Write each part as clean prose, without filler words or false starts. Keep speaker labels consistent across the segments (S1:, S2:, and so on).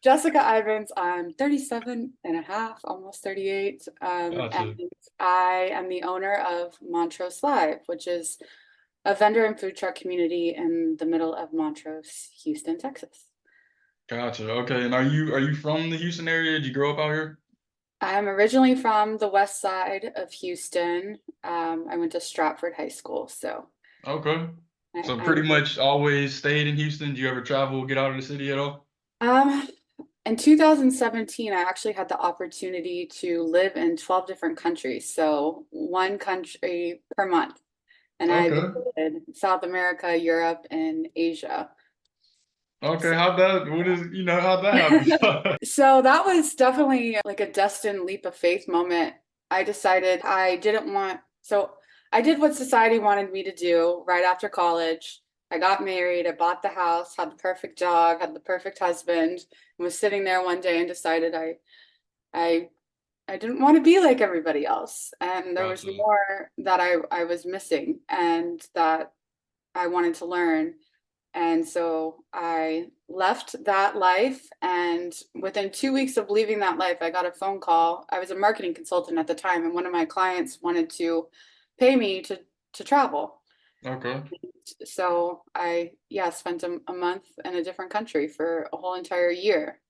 S1: Jessica Ivins. I'm 37 and a half, almost 38. And
S2: Gotcha.
S1: I am the owner of Montrose Live, which is a vendor and food truck community in the middle of Montrose, Houston, Texas.
S2: Gotcha. Okay. And are you from the Houston area? Did you grow up out here?
S1: I'm originally from the west side of Houston. I went to Stratford High School, so
S2: Okay. So
S1: I'm
S2: pretty much always stayed in Houston. Did you ever travel, get out of the city at all?
S1: um in 2017, I actually had the opportunity to live in 12 different countries, so one country per month. And I
S2: Okay.
S1: visited South America, Europe, and Asia.
S2: Okay.
S1: So,
S2: How'd that happen?
S1: so that was definitely like a destined leap of faith moment. I decided I didn't want, so I did what society wanted me to do right after college. I got married, I bought the house, had the perfect dog, had the perfect husband, and was sitting there one day and decided I I didn't want to be like everybody else. And there was
S2: Gotcha.
S1: more that I was missing and that I wanted to learn. And so I left that life. And within 2 weeks of leaving that life, I got a phone call. I was a marketing consultant at the time, and one of my clients wanted to pay me to travel.
S2: Okay.
S1: So I, yeah, spent a month in a different country for a whole entire year.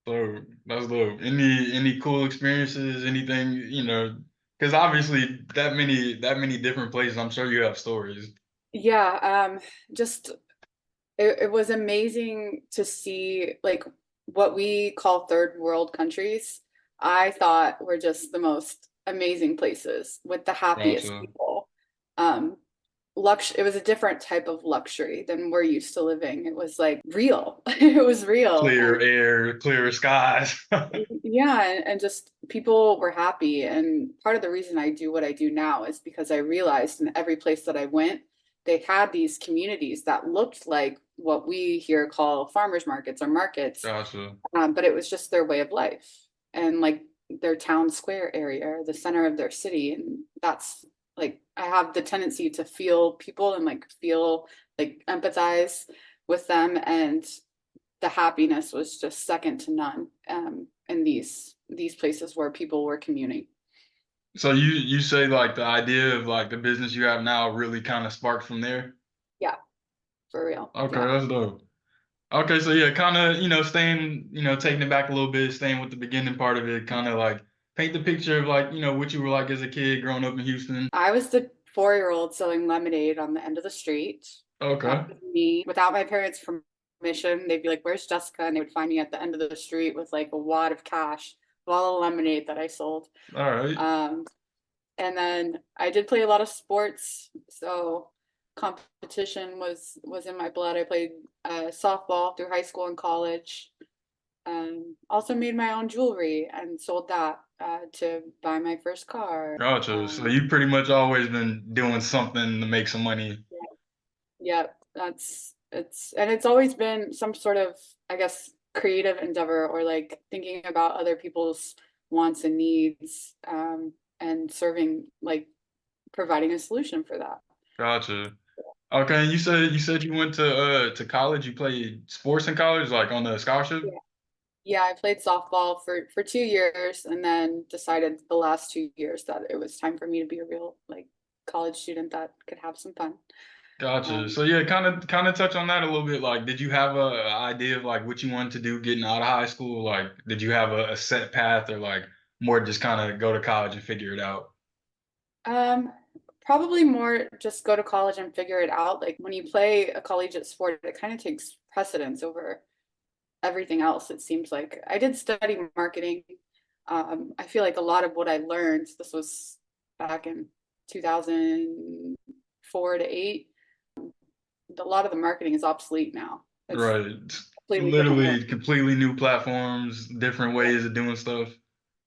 S2: So that's dope. Any cool experiences? Anything, because obviously that many different places. I'm sure you have stories.
S1: Yeah, just it was amazing to see like what we call third world countries. I thought were just the most amazing places with the happiest
S2: Gotcha.
S1: people. Um, it was a different type of luxury than we're used to living. It was like real. It was real.
S2: Clear
S1: And
S2: air, clear skies.
S1: yeah, and just people were happy. And part of the reason I do what I do now is because I realized in every place that I went, they had these communities that looked like what we here call farmers markets or markets,
S2: Gotcha.
S1: but it was just their way of life and like their town square area, or the center of their city. And that's like, I have the tendency to feel people and like feel like empathize with them. And the happiness was just second to none in these places where people were communing.
S2: So you say like the idea of like the business you have now really kind of sparked from there?
S1: Yeah, for real.
S2: Okay,
S1: Yeah.
S2: that's dope. Okay, so yeah, kind of, staying, taking it back a little bit, staying with the beginning part of it, kind of like paint the picture of like, what you were like as a kid growing up in Houston.
S1: I was the 4-year-old selling lemonade on the end of the street. That
S2: Okay.
S1: was me. Without my parents' permission, they'd be like, "Where's Jessica?" And they would find me at the end of the street with like a wad of cash, of all the lemonade that I sold.
S2: All right.
S1: Um, and then I did play a lot of sports, so competition was in my blood. I played softball through high school and college. Also made my own jewelry and sold that to buy my first car.
S2: Gotcha. So
S1: Um,
S2: you pretty much always been doing something to make some money.
S1: yeah, that's it's always been some sort of, I guess, creative endeavor, or like thinking about other people's wants and needs, and serving, like providing a solution for that.
S2: Gotcha. Okay, and you said you went to college. You played sports in college, like on a scholarship.
S1: Yeah. Yeah, I played softball for 2 years and then decided the last 2 years that it was time for me to be a real like college student that could have some fun.
S2: Gotcha.
S1: Um,
S2: So yeah, kind of touch on that a little bit. Like, did you have a idea of like what you wanted to do getting out of high school? Like, did you have a set path, or like more just kind of go to college and figure it out?
S1: um, Probably more just go to college and figure it out. Like when you play a collegiate sport, it kind of takes precedence over everything else, it seems like. I did study marketing. I feel like a lot of what I learned, this was back in 2004 to 8, a lot of the marketing is obsolete now. It's
S2: Right.
S1: completely different world.
S2: Literally completely new platforms, different
S1: Yeah,
S2: ways of doing stuff.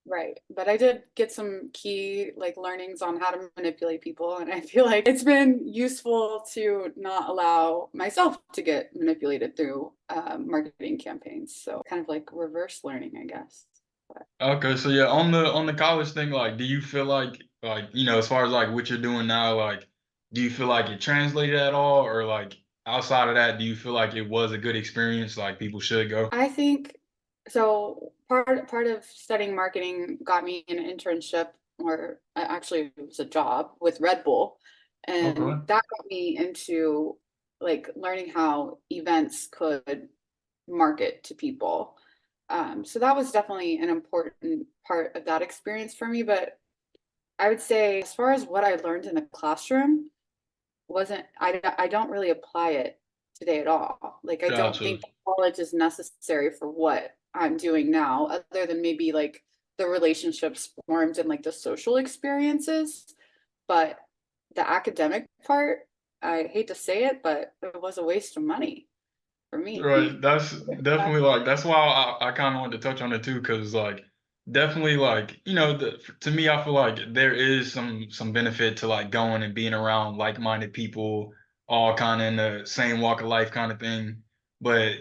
S1: right. But I did get some key like learnings on how to manipulate people, and I feel like it's been useful to not allow myself to get manipulated through marketing campaigns. So kind of like reverse learning, I guess. But
S2: Okay, so yeah, on the college thing, like, do you feel like as far as like what you're doing now, like, do you feel like it translated at all, or like outside of that, do you feel like it was a good experience, like people should go?
S1: I think So part of studying marketing got me an internship, or actually it was a job with Red Bull, and
S2: Okay.
S1: that got me into like learning how events could market to people. So that was definitely an important part of that experience for me. But I would say, as far as what I learned in the classroom, wasn't I don't really apply it today at all. Like I don't
S2: Gotcha.
S1: think college is necessary for what I'm doing now, other than maybe like the relationships formed and like the social experiences. But the academic part, I hate to say it, but it was a waste of money for me.
S2: Right. That's definitely like that's why I kind of wanted to touch on it too, because like definitely like to me I feel like there is some benefit to like going and being around like-minded people, all kind of in the same walk of life kind of thing. But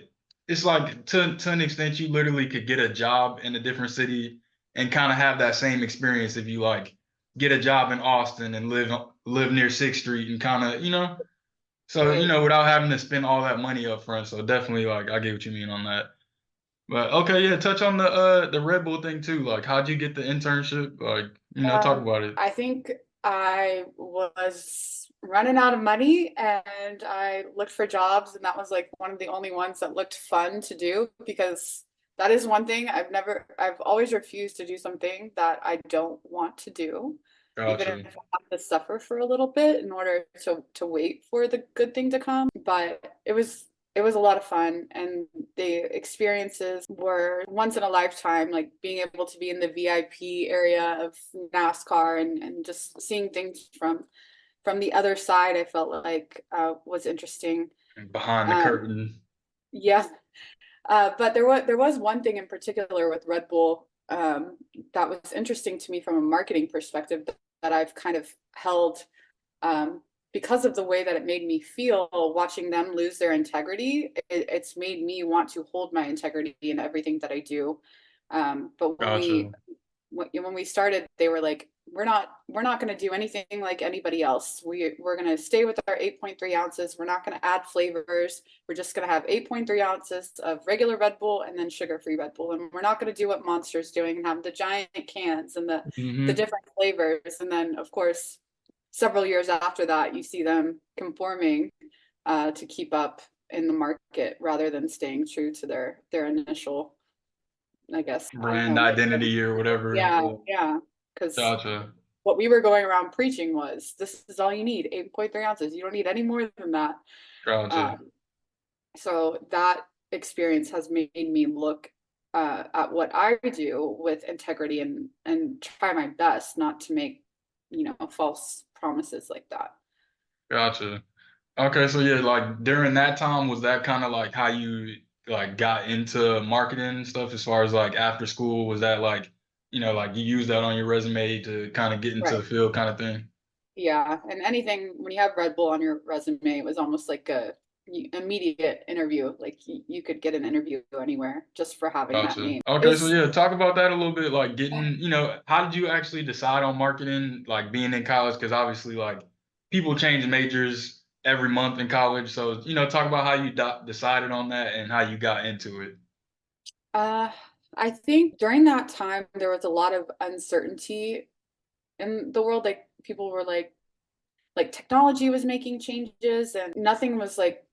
S2: it's like to an extent you literally could get a job in a different city and kind of have that same experience if you like get a job in Austin and live near Sixth Street and kind of so,
S1: Right.
S2: without having to spend all that money up front. So definitely like I get what you mean on that. But okay, yeah, touch on the Red Bull thing too. Like how'd you get the internship? Like, talk about it.
S1: I think I was running out of money and I looked for jobs, and that was like one of the only ones that looked fun to do, because that is one thing I've always refused to do something that I don't want to do, even if
S2: Gotcha.
S1: I have to suffer for a little bit in order to wait for the good thing to come. But it was a lot of fun, and the experiences were once in a lifetime, like being able to be in the VIP area of NASCAR, and just seeing things from the other side. I felt like was interesting.
S2: Behind the
S1: Um,
S2: curtain.
S1: yeah, but there was one thing in particular with Red Bull that was interesting to me from a marketing perspective, that I've kind of held, um, because of the way that it made me feel watching them lose their integrity. It's made me want to hold my integrity in everything that I do. But
S2: Gotcha.
S1: when we started, they were like, we're not going to do anything like anybody else. We're going to stay with our 8.3 ounces. We're not going to add flavors. We're just going to have 8.3 ounces of regular Red Bull and then sugar-free Red Bull. And we're not going to do what Monster's doing and have the giant cans and the
S2: Hmm.
S1: different flavors. And then, of course, several years after that, you see them conforming to keep up in the market rather than staying true to their initial, I guess, I don't
S2: Brand
S1: know, mission.
S2: identity or whatever.
S1: Yeah,
S2: Yeah.
S1: yeah. Because
S2: Gotcha.
S1: what we were going around preaching was, this is all you need, 8.3 ounces. You don't need any more than that.
S2: Gotcha.
S1: Um, so that experience has made me look at what I do with integrity, and try my best not to make, false promises like that.
S2: Gotcha. Okay, so yeah, like during that time, was that kind of like how you like got into marketing and stuff as far as like after school? Was that like, like you use that on your resume to kind of get into the
S1: Right.
S2: field kind of thing?
S1: Yeah. And anything, when you have Red Bull on your resume, it was almost like a immediate interview. Like you could get an interview anywhere just for having that
S2: Gotcha.
S1: name.
S2: Okay, so
S1: Is
S2: yeah, talk about that a little bit. Like getting, how did you actually decide on marketing, like being in college? Because obviously, like people change majors every month in college. So, talk about how you decided on that and how you got into it.
S1: uh I think during that time there was a lot of uncertainty in the world. Like people were like technology was making changes and nothing was like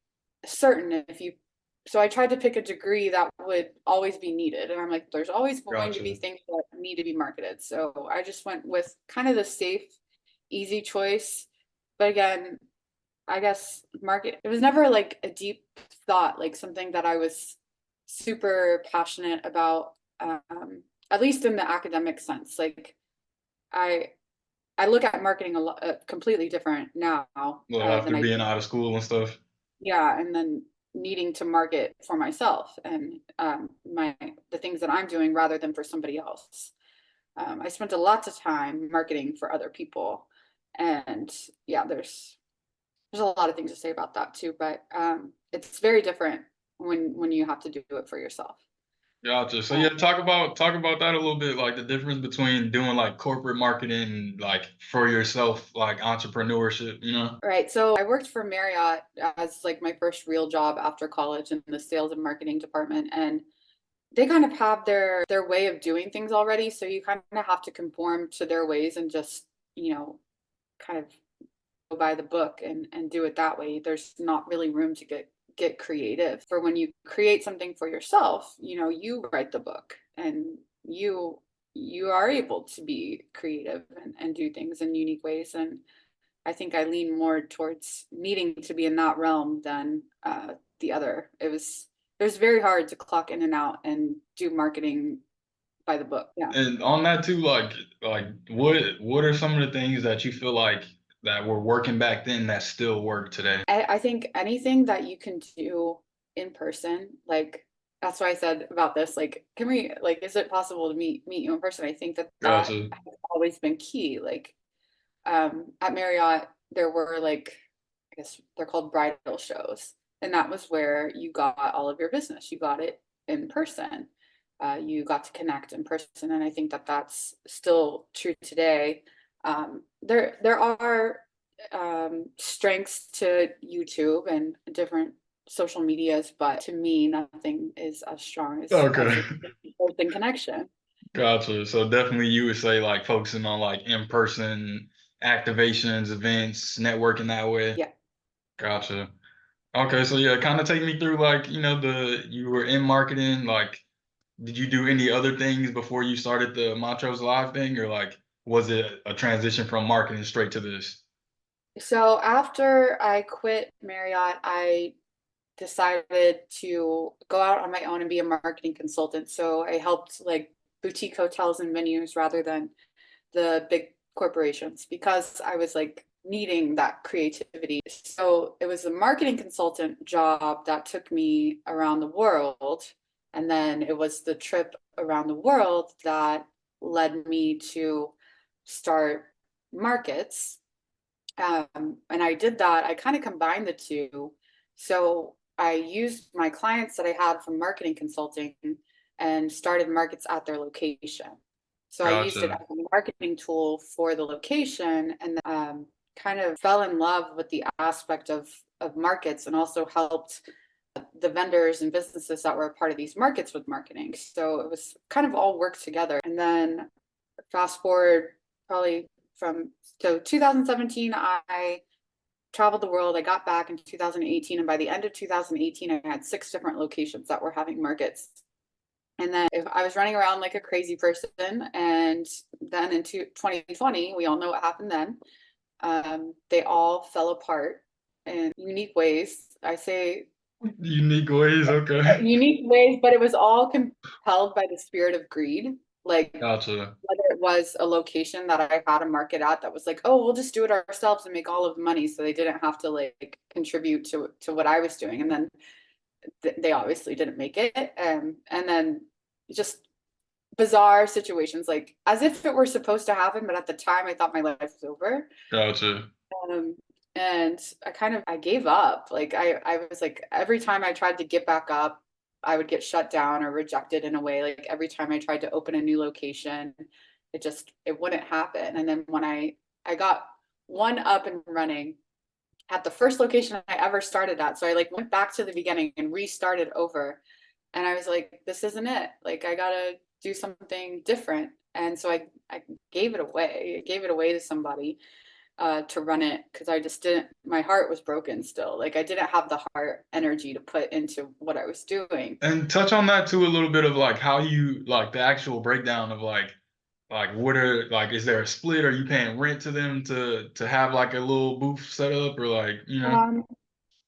S1: certain. If you So I tried to pick a degree that would always be needed, and I'm like, there's always going to be
S2: Gotcha.
S1: things that need to be marketed, so I just went with kind of the safe, easy choice. But again, I guess market, it was never like a deep thought, like something that I was super passionate about, at least in the academic sense. Like I I look at marketing a lot completely different now
S2: Well,
S1: than
S2: after
S1: I
S2: being
S1: did.
S2: out of school and stuff.
S1: Yeah, and then needing to market for myself and my the things that I'm doing rather than for somebody else. I spent a lot of time marketing for other people, and yeah, there's a lot of things to say about that too. But it's very different when you have to do it for yourself.
S2: Gotcha. So
S1: Uh,
S2: yeah, talk about that a little bit, like the difference between doing like corporate marketing, like for yourself, like entrepreneurship.
S1: right. So I worked for Marriott as like my first real job after college in the sales and marketing department, and they kind of have their way of doing things already, so you kind of have to conform to their ways and just, kind of go by the book and do it that way. There's not really room to get creative. For when you create something for yourself, you write the book and you you are able to be creative and do things in unique ways. And I think I lean more towards needing to be in that realm than the other. It was very hard to clock in and out and do marketing by the book. Yeah.
S2: And on that too, like what are some of the things that you feel like that were working back then that still work today?
S1: I think anything that you can do in person, like that's why I said about this, like, can we, like, is it possible to meet you in person? I think that
S2: Gotcha.
S1: has always been key. Like, at Marriott, there were like, I guess they're called bridal shows, and that was where you got all of your business. You got it in person. You got to connect in person, and I think that that's still true today. There are strengths to YouTube and different social medias, but to me, nothing is as strong as
S2: Okay.
S1: the in-person connection.
S2: Gotcha. So definitely you would say like focusing on like in-person activations, events, networking that way.
S1: Yeah.
S2: Gotcha. Okay, so yeah, kind of take me through like, you were in marketing, like did you do any other things before you started the Montrose Live thing or like was it a transition from marketing straight to this?
S1: So after I quit Marriott, I decided to go out on my own and be a marketing consultant. So I helped like boutique hotels and venues rather than the big corporations because I was like needing that creativity. So it was a marketing consultant job that took me around the world. And then it was the trip around the world that led me to start markets. And I did that. I kind of combined the two. So I used my clients that I had from marketing consulting and started markets at their location. So I used it
S2: Gotcha.
S1: as a marketing tool for the location and kind of fell in love with the aspect of markets and also helped the vendors and businesses that were a part of these markets with marketing. So it was kind of all worked together. And then fast forward probably from 2017, I traveled the world. I got back in 2018, and by the end of 2018, I had 6 different locations that were having markets. And then if I was running around like a crazy person, and then in 2020, we all know what happened then. They all fell apart in unique ways. I say
S2: Unique ways, okay.
S1: unique ways, but it was all compelled by the spirit of greed. Like
S2: Gotcha.
S1: whether it was a location that I had a market at that was like, oh, we'll just do it ourselves and make all of the money, so they didn't have to like contribute to what I was doing, and then they obviously didn't make it, and then just bizarre situations, like as if it were supposed to happen, but at the time I thought my life was over.
S2: Gotcha.
S1: Um, and I gave up. Like I was like every time I tried to get back up, I would get shut down or rejected in a way. Like every time I tried to open a new location, it wouldn't happen. And then when I got one up and running at the first location I ever started at, so I like went back to the beginning and restarted over. And I was like, this isn't it. Like I gotta do something different. And so I gave it away. I gave it away to somebody to run it because I just didn't, my heart was broken still. Like I didn't have the heart energy to put into what I was doing.
S2: And touch on that too a little bit of like how you like the actual breakdown of like what are like is there a split? Are you paying rent to them to have like a little booth set up or like,
S1: Um,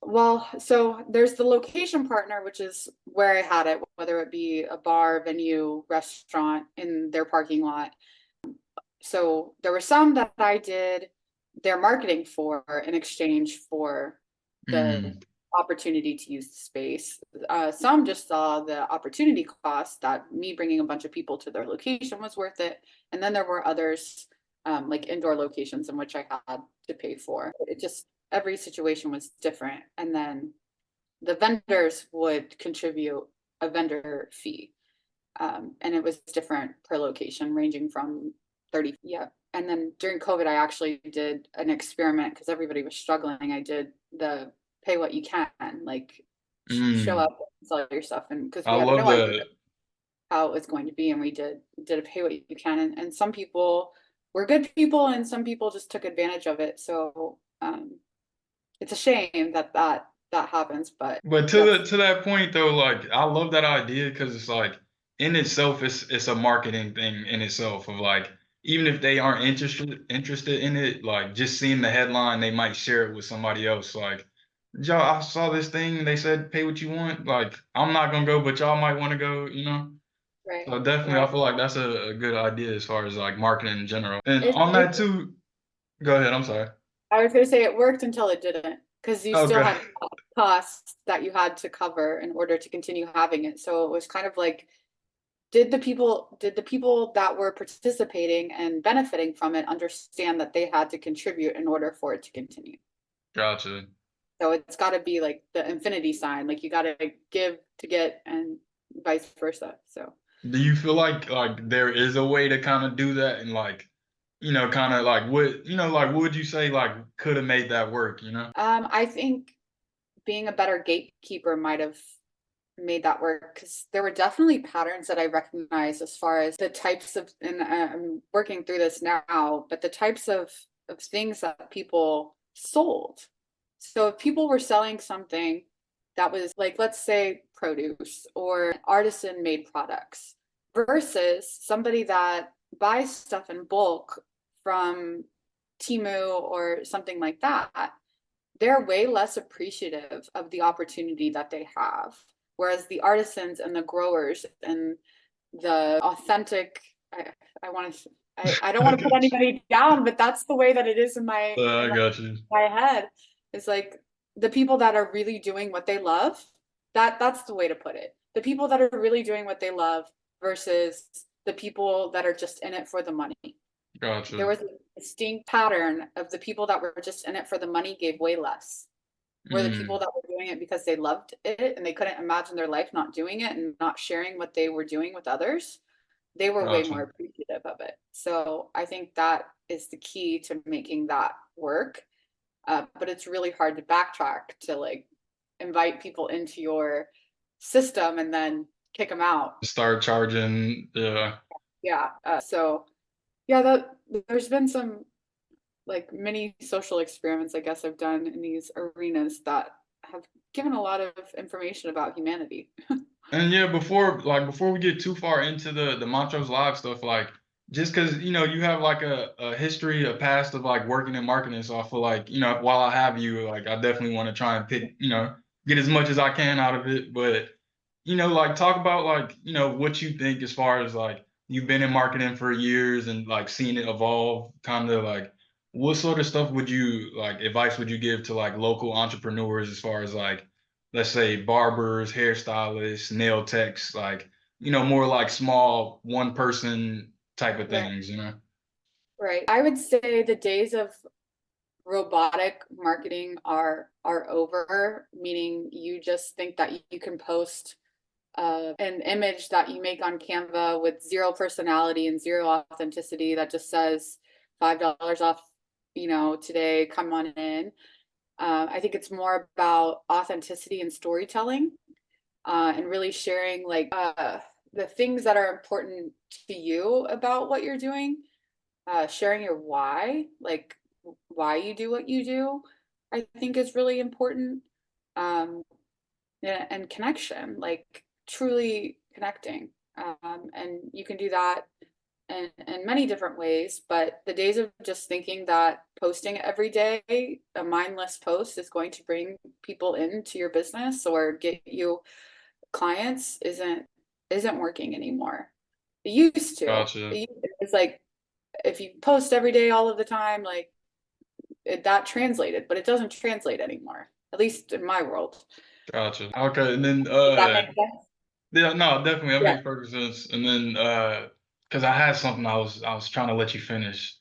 S1: well, so there's the location partner, which is where I had it, whether it be a bar, venue, restaurant in their parking lot. So there were some that I did their marketing for in exchange for the
S2: mm,
S1: opportunity to use the space. Some just saw the opportunity cost that me bringing a bunch of people to their location was worth it. And then there were others, like indoor locations in which I had to pay for. It just, every situation was different. And then the vendors would contribute a vendor fee. And it was different per location, ranging from 30. Yeah. And then during COVID, I actually did an experiment because everybody was struggling. I did the pay what you can, like show
S2: mm.
S1: up, sell your stuff. And because
S2: I
S1: we had
S2: love
S1: no idea
S2: that.
S1: how it was going to be, and we did a pay what you can, and some people were good people, and some people just took advantage of it. So it's a shame that that happens, but
S2: But
S1: that's
S2: to that point though, like I love that idea because it's like in itself, it's a marketing thing in itself of like even if they aren't interested in it, like just seeing the headline, they might share it with somebody else. Like, y'all, I saw this thing. They said pay what you want. Like, I'm not gonna go, but y'all might want to go. You know.
S1: right,
S2: So definitely, I
S1: right.
S2: feel like that's a good idea as far as like marketing in general. And
S1: It,
S2: on
S1: it
S2: that too, go ahead. I'm sorry.
S1: I was gonna say it worked until it didn't, because you still
S2: Okay.
S1: had costs that you had to cover in order to continue having it. So it was kind of like, did the people that were participating and benefiting from it understand that they had to contribute in order for it to continue?
S2: Gotcha.
S1: So it's got to be like the infinity sign, like you got to give to get and vice versa. So
S2: Do you feel like there is a way to kind of do that and like, kind of like what would you say like could have made that work, you know?
S1: I think being a better gatekeeper might have made that work, because there were definitely patterns that I recognized as far as the types of, and I'm working through this now, but the types of things that people sold. So if people were selling something that was like, let's say produce or artisan made products versus somebody that buys stuff in bulk from Timu or something like that, they're way less appreciative of the opportunity that they have. Whereas the artisans and the growers and the authentic, I, I want to, I don't want to put anybody down, but that's the way that it is in
S2: I got you.
S1: my head. It's like the people that are really doing what they love, that's the way to put it. The people that are really doing what they love versus the people that are just in it for the money. There
S2: Gotcha.
S1: was a distinct pattern of the people that were just in it for the money gave way less. Were the people
S2: Mm,
S1: that were doing it because they loved it and they couldn't imagine their life not doing it and not sharing what they were doing with others, they were way
S2: gotcha.
S1: more appreciative of it. So I think that is the key to making that work. But it's really hard to backtrack to like invite people into your system and then kick them out.
S2: Start charging, yeah.
S1: Yeah. So yeah, there's been some like many social experiments I guess I've done in these arenas that have given a lot of information about humanity.
S2: And yeah, before we get too far into the Montrose Live stuff, like just because you have like a history, a past of like working in marketing, so I feel like while I have you, like I definitely want to try and pick, get as much as I can out of it. But like talk about like what you think as far as like you've been in marketing for years and like seeing it evolve, kind of like what sort of stuff would you like advice would you give to like local entrepreneurs as far as like let's say barbers, hairstylists, nail techs, like, more like small one person type of
S1: Right.
S2: things, you know?
S1: Right. I would say the days of robotic marketing are over, meaning you just think that you can post an image that you make on Canva with zero personality and zero authenticity that just says $5 off, today, come on in. I think it's more about authenticity and storytelling, and really sharing like the things that are important to you about what you're doing, sharing your why, like why you do what you do, I think is really important. Um, and connection, like truly connecting. And you can do that in many different ways, but the days of just thinking that posting every day, a mindless post is going to bring people into your business or get you clients isn't working anymore. It used to.
S2: Gotcha.
S1: It's like if you post every day all of the time, like that translated, but it doesn't translate anymore, at least in my world.
S2: Gotcha. Okay. And then,
S1: Does that make sense?
S2: yeah, no, definitely that
S1: Yeah.
S2: makes perfect sense. And then, because I had something I was trying to let you finish.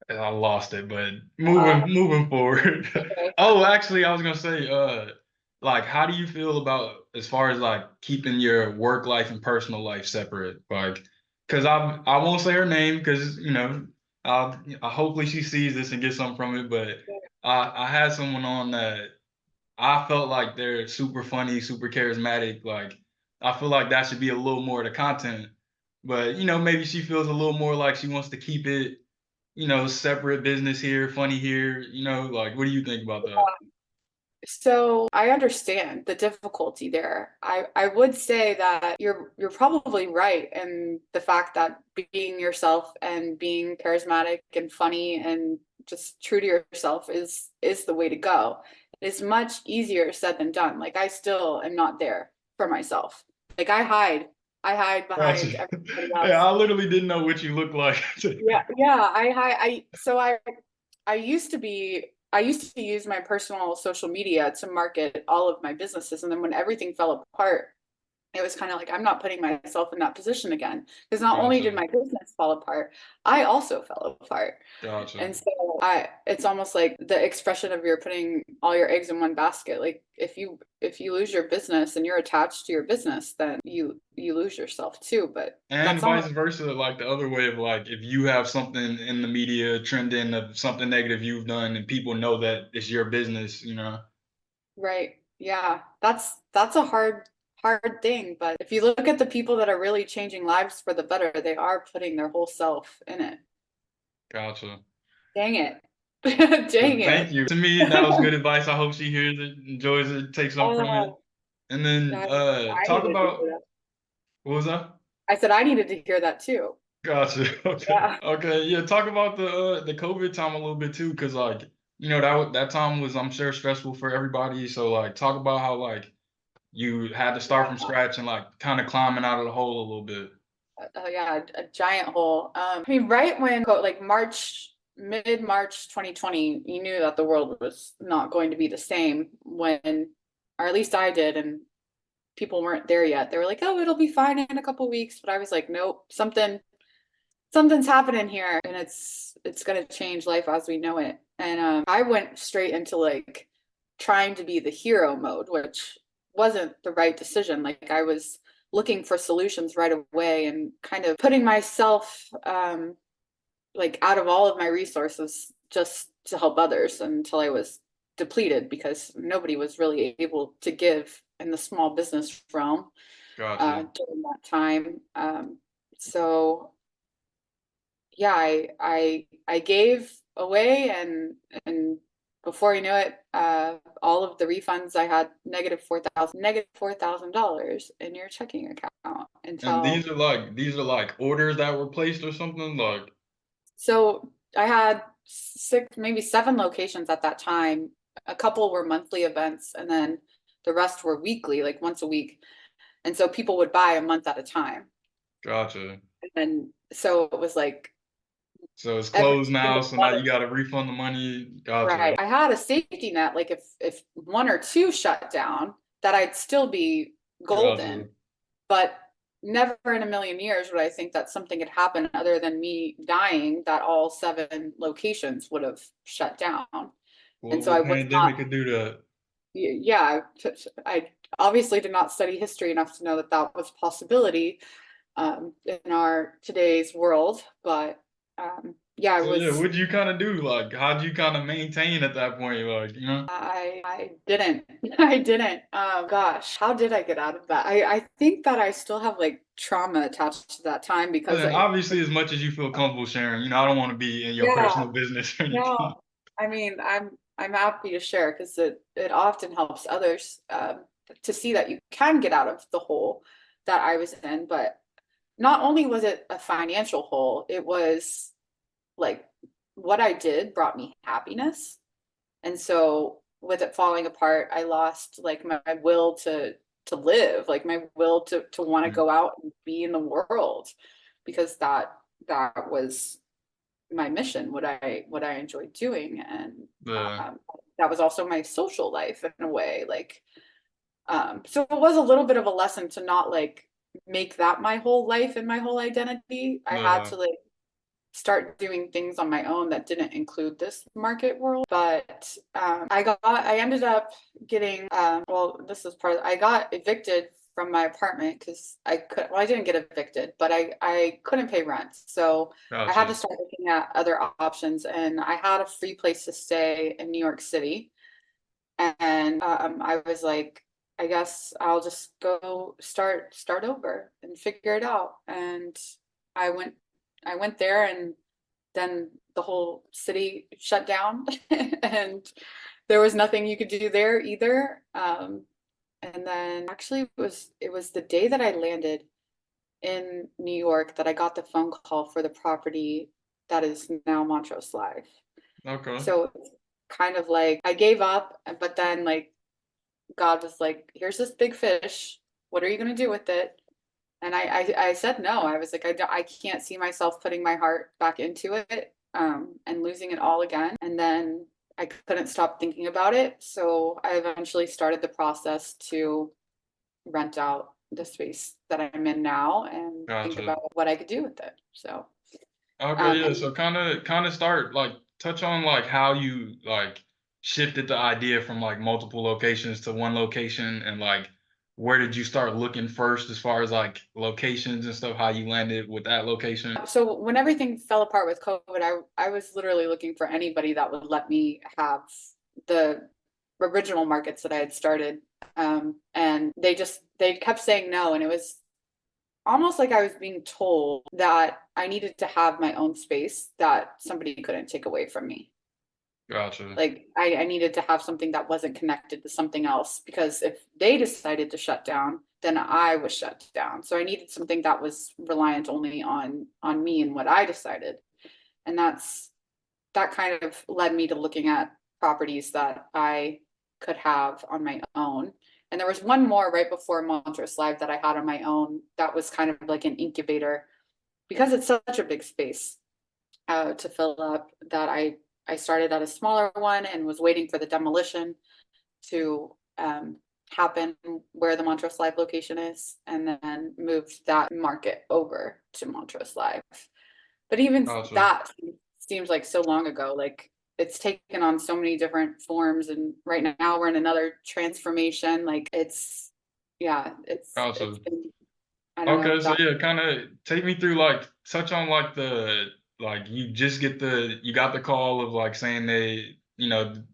S2: And I lost it, but
S1: Uh,
S2: moving forward.
S1: okay.
S2: Oh, actually, I was gonna say, like, how do you feel about as far as like keeping your work life and personal life separate? Like, because I won't say her name because I hopefully she sees this and gets something from it. But I had someone on that I felt like they're super funny, super charismatic, like I feel like that should be a little more of the content. But maybe she feels a little more like she wants to keep it, separate business here, funny here. Like what do you think about that?
S1: So I understand the difficulty there. I would say that you're probably right in the fact that being yourself and being charismatic and funny and just true to yourself is the way to go. It's much easier said than done. Like I still am not there for myself. Like I hide
S2: Gotcha.
S1: behind everybody
S2: Yeah,
S1: else.
S2: I literally didn't know what you looked like.
S1: Yeah, yeah, I used to be I used to use my personal social media to market all of my businesses, and then when everything fell apart, it was kind of like I'm not putting myself in that position again because not only did
S2: Gotcha.
S1: my business fall apart, I also fell apart.
S2: Gotcha.
S1: And so I it's almost like the expression of you're putting all your eggs in one basket. Like if you lose your business and you're attached to your business, then you lose yourself too. But
S2: And
S1: that's
S2: vice
S1: almost
S2: versa, like the other way of like if you have something in the media trending of something negative you've done and people know that it's your business.
S1: right. Yeah. That's a hard thing, but if you look at the people that are really changing lives for the better, they are putting their whole self in it.
S2: Gotcha.
S1: Dang it.
S2: Well,
S1: Dang
S2: thank
S1: it.
S2: you. To me, that was good advice. I hope she hears it, enjoys it, takes something from it.
S1: Oh,
S2: And then
S1: I
S2: talk
S1: needed to hear
S2: about
S1: that.
S2: what was that?
S1: I said I needed to hear that too.
S2: Gotcha. Okay.
S1: Yeah.
S2: Okay. Yeah. Talk about the COVID time a little bit too, because like that time was I'm sure stressful for everybody. So like talk about how like you had to start from
S1: Yeah.
S2: scratch and like kind of climbing out of the hole a little bit.
S1: Yeah, a giant hole. I mean, right when like mid-March 2020, you knew that the world was not going to be the same when, or at least I did, and people weren't there yet. They were like, "Oh, it'll be fine in a couple weeks," but I was like, "Nope, something's happening here, and it's gonna change life as we know it." And I went straight into like trying to be the hero mode, which wasn't the right decision. Like I was looking for solutions right away and kind of putting myself like out of all of my resources just to help others until I was depleted because nobody was really able to give in the small business realm
S2: Gotcha.
S1: during that time. So yeah, I gave away and before you know it, all of the refunds I had $4,000 in your checking account
S2: And
S1: until
S2: these are like orders that were placed or something like.
S1: so I had six, maybe seven locations at that time. A couple were monthly events, and then the rest were weekly, like once a week. And so people would buy a month at a time.
S2: Gotcha.
S1: And so it was like
S2: So it's
S1: every
S2: closed now,
S1: single
S2: so now you
S1: month.
S2: got to refund the money. Gotcha.
S1: Right. I had a safety net, like if one or two shut down, that I'd still be
S2: Gotcha.
S1: golden. But never in a million years would I think that something had happened other than me dying, that all seven locations would have shut down. And so
S2: Global
S1: I was not,
S2: pandemic could do that.
S1: yeah, I obviously did not study history enough to know that that was a possibility in our today's world. But yeah, I
S2: So yeah,
S1: was
S2: what'd you kind of do? Like, how'd you kind of maintain at that point? Like.
S1: I didn't. I didn't. Gosh, how did I get out of that? I think that I still have like trauma attached to that time because
S2: And
S1: I
S2: obviously, as much as you feel comfortable sharing, I don't want to be in your
S1: yeah,
S2: personal business or anything.
S1: no. I mean, I'm happy to share because it often helps others to see that you can get out of the hole that I was in. But not only was it a financial hole, it was like what I did brought me happiness. And so with it falling apart, I lost like my will to live, like my will to want to
S2: Mm.
S1: go out and be in the world because that was my mission, what I enjoyed doing. And
S2: The
S1: that was also my social life in a way. Like so it was a little bit of a lesson to not like make that my whole life and my whole identity. I had
S2: the
S1: to like start doing things on my own that didn't include this market world. But I ended up getting, well, this is part of, I got evicted from my apartment because well, I didn't get evicted, but I couldn't pay rent. So I had to
S2: gotcha.
S1: start looking at other options. And I had a free place to stay in New York City. And I was like, I guess I'll just go start over and figure it out. And I went I went there, and then the whole city shut down and there was nothing you could do there either. And then actually it was the day that I landed in New York that I got the phone call for the property that is now Montrose Live.
S2: Okay.
S1: So it's kind of like I gave up, but then like God was like, here's this big fish. What are you going to do with it? And I said no. I was like, I can't see myself putting my heart back into it, and losing it all again. And then I couldn't stop thinking about it. So I eventually started the process to rent out the space that I'm in now and think
S2: Gotcha.
S1: about what I could do with it. So,
S2: Okay, yeah.
S1: and
S2: So kind of start like touch on like how you like shifted the idea from like multiple locations to one location, and like where did you start looking first as far as like locations and stuff, how you landed with that location?
S1: so when everything fell apart with COVID, I was literally looking for anybody that would let me have the original markets that I had started. And they kept saying no. And it was almost like I was being told that I needed to have my own space that somebody couldn't take away from me.
S2: Gotcha.
S1: Like I needed to have something that wasn't connected to something else, because if they decided to shut down, then I was shut down. So I needed something that was reliant only on me and what I decided. And that kind of led me to looking at properties that I could have on my own. And there was one more right before Montrose Live that I had on my own that was kind of like an incubator, because it's such a big space to fill up, that I started at a smaller one and was waiting for the demolition to happen where the Montrose Live location is, and then moved that market over to Montrose Live. But even
S2: Gotcha.
S1: that seems like so long ago. Like it's taken on so many different forms, and right now we're in another transformation. Like it's yeah, it's
S2: Gotcha.
S1: been, I don't know
S2: Okay,
S1: if
S2: so
S1: that.
S2: yeah, kind of take me through like touch on like the like you got the call of like saying they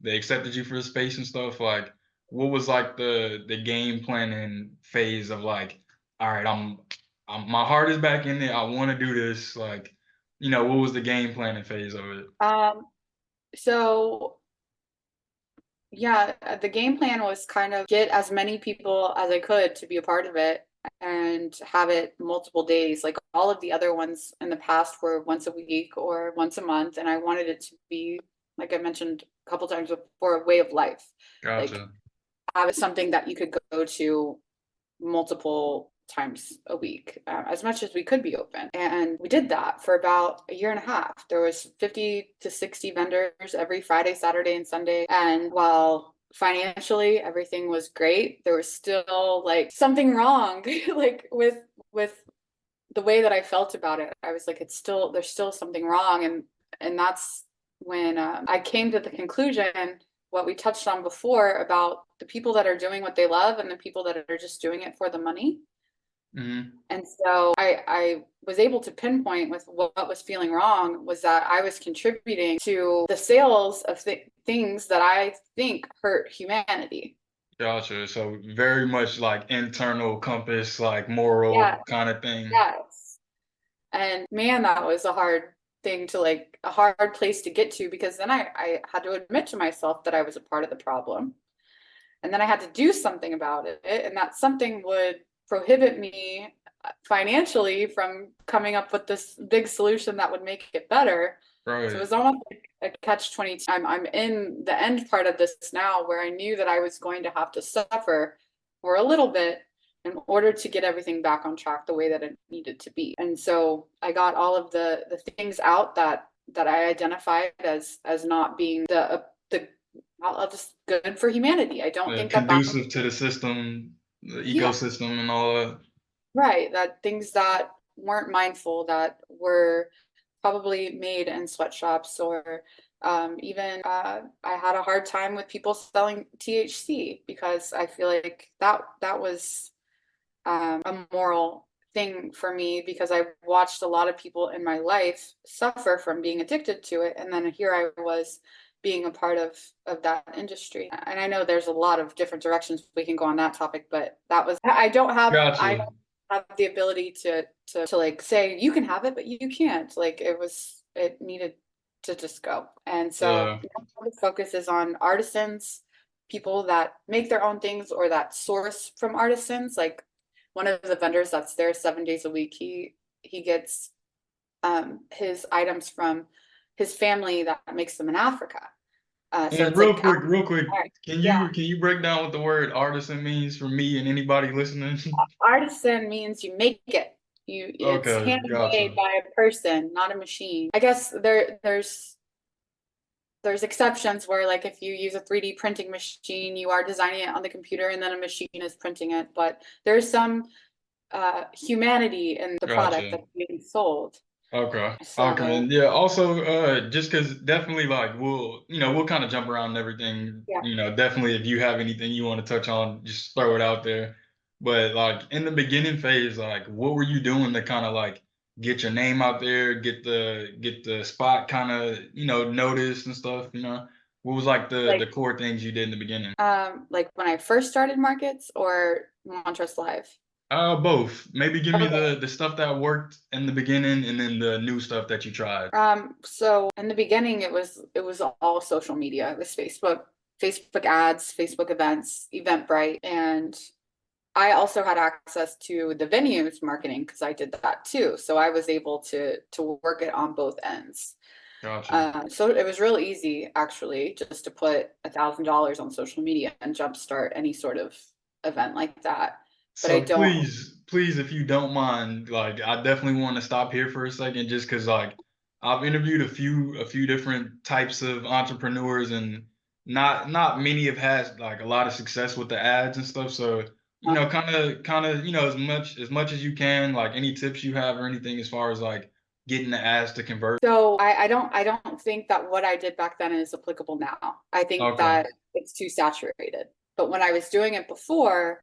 S2: accepted you for the space and stuff. Like what was like the game planning phase of like, all right, I'm my heart is back in it. I want to do this. Like, what was the game planning phase of it?
S1: So yeah, the game plan was kind of get as many people as I could to be a part of it and have it multiple days. Like all of the other ones in the past were once a week or once a month. And I wanted it to be, like I mentioned a couple times before, a way of life. Like
S2: Gotcha.
S1: have it something that you could go to multiple times a week, as much as we could be open. And we did that for about a year and a half. There was 50 to 60 vendors every Friday, Saturday, and Sunday. And while financially everything was great, there was still like something wrong, like with the way that I felt about it. I was like, there's still something wrong. And that's when I came to the conclusion, what we touched on before, about the people that are doing what they love and the people that are just doing it for the money.
S2: Hmm.
S1: And so I was able to pinpoint with what was feeling wrong was that I was contributing to the sales of things that I think hurt humanity.
S2: Gotcha. So very much like internal compass, like
S1: Yeah,
S2: moral kind of thing.
S1: yes. And man, that was a hard thing to like, a hard place to get to, because then I had to admit to myself that I was a part of the problem. And then I had to do something about it. And that something would prohibit me financially from coming up with this big solution that would make it better. So it
S2: Right.
S1: was almost like a catch 22. I'm in the end part of this now, where I knew that I was going to have to suffer for a little bit in order to get everything back on track the way that it needed to be. And so I got all of the things out that I identified as not being the I'll just good for humanity. I don't think that
S2: Conducive to the system, the
S1: yeah,
S2: ecosystem, and all that.
S1: right. That things that weren't mindful, that were probably made in sweatshops, or even I had a hard time with people selling THC, because I feel like that was a moral thing for me, because I watched a lot of people in my life suffer from being addicted to it. And then here I was being a part of that industry. And I know there's a lot of different directions we can go on that topic, but that was I
S2: Gotcha.
S1: don't have the ability to like say you can have it, but you can't. Like it needed to just go. And so
S2: Yeah.
S1: now the focus is on artisans, people that make their own things or that source from artisans. Like one of the vendors that's there 7 days a week, he gets his items from his family that makes them in Africa. So
S2: And
S1: it's like
S2: real quick,
S1: art.
S2: can
S1: Yeah,
S2: you break down what the word artisan means for me and anybody listening?
S1: artisan means you make it. It's
S2: Okay,
S1: handmade
S2: gotcha.
S1: by a person, not a machine. I guess there's exceptions where like if you use a 3D printing machine, you are designing it on the computer and then a machine is printing it. But there's some humanity in the product
S2: Gotcha.
S1: that's being sold.
S2: Okay. Okay.
S1: So
S2: Yeah. Also, just because definitely like we'll kind of jump around and everything.
S1: yeah.
S2: Definitely if you have anything you want to touch on, just throw it out there. But like in the beginning phase, like what were you doing to kind of like get your name out there, get the spot kind of noticed and stuff. What was like the
S1: Like
S2: core things you did in the beginning?
S1: like when I first started markets or Montrose Live.
S2: Both. Maybe give me
S1: Okay.
S2: the stuff that worked in the beginning and then the new stuff that you tried.
S1: So in the beginning it was all social media. It was Facebook ads, Facebook events, Eventbrite, and I also had access to the venues marketing because I did that too. So I was able to work it on both ends.
S2: Gotcha.
S1: So it was real easy actually just to put $1,000 on social media and jumpstart any sort of event like that. But I
S2: So
S1: don't.
S2: please, if you don't mind, like I definitely want to stop here for a second, just because like I've interviewed a few different types of entrepreneurs, and not many have had like a lot of success with the ads and stuff. So kind of as much as you can, like any tips you have or anything as far as like getting the ads to convert.
S1: So I don't think that what I did back then is applicable now. I think
S2: Okay,
S1: that it's too saturated. But when I was doing it before,